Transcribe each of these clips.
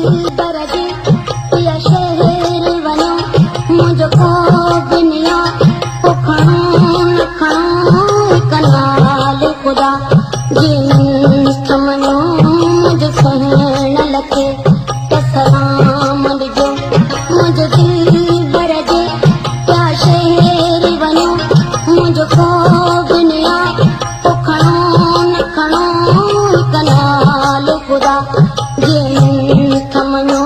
बरजे या शहर वनो मुझो को बिनिया को खणो न खणो कनाल खुदा जिन थमनो मुझो सहन लखे त सलाम जो मुझो दिल बरजे या शहर वनो मुझो को बिनिया को खणो न खणो कनाल खुदा जिन थमनो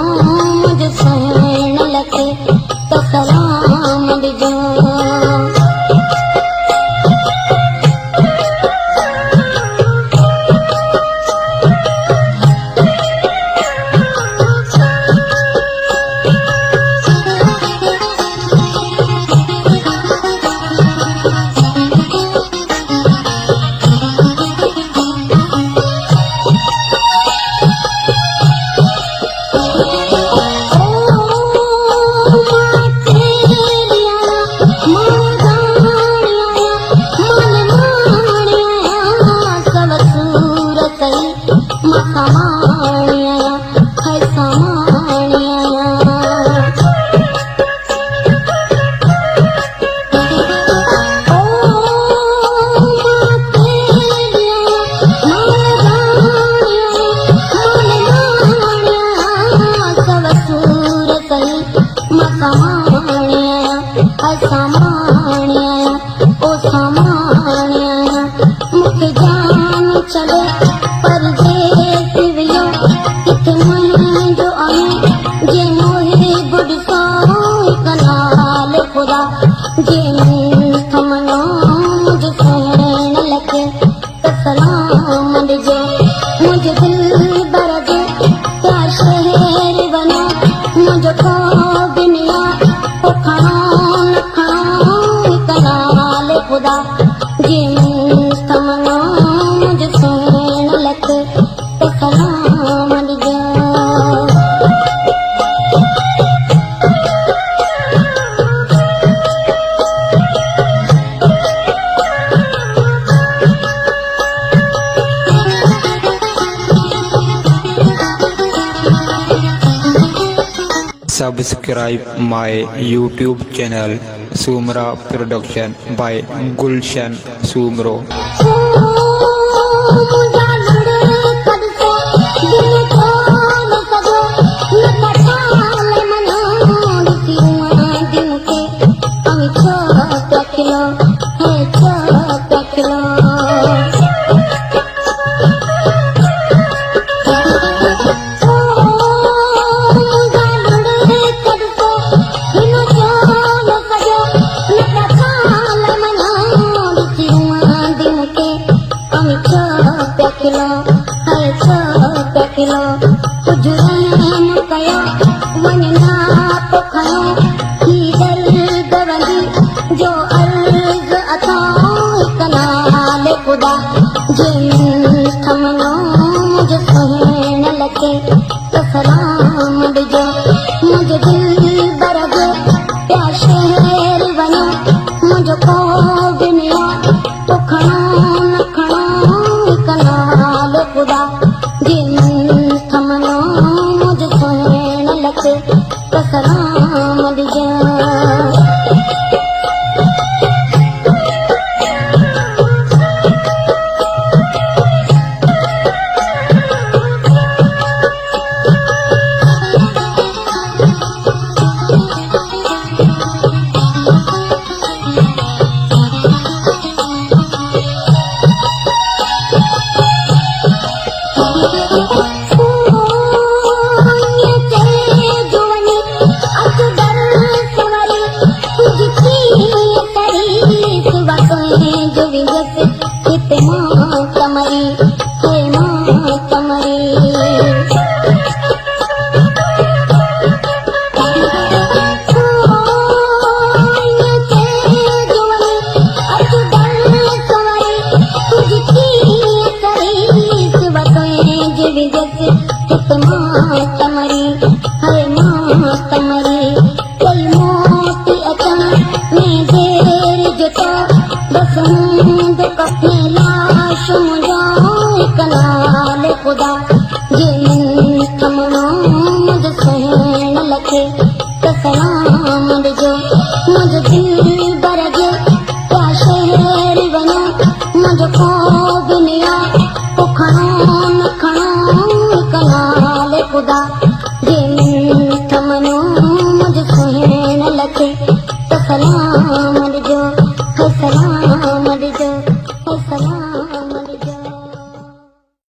मुझो सहन लखे त सलाम जो मुझे दिल बरजे क्या शहर बनो मुझो को बिनिया को खणो न खणो कनाल खुदा जिन थमनो मुझो सहन लखे त सलाम जो Subscribe my YouTube channel Sumra Production by Gulshan Sumro. जो अर्ज अथां कनाल खुदा जिन थमनो मुझो सहन लखे त सलाम जो मुझो दिल बरजे या शहर वनो मुझो को बिनिया तो खणो न खणो कनाल खुदा जिन थमनो मुझो सहन लखे त सलाम जो खुदा जिन थमनो मुझे दिल बरगे क्या शहर बनो मुझे को बिनिया उखणो न खणो कनाले खुदा जे थमनो मुझे सहन लखे त सलाम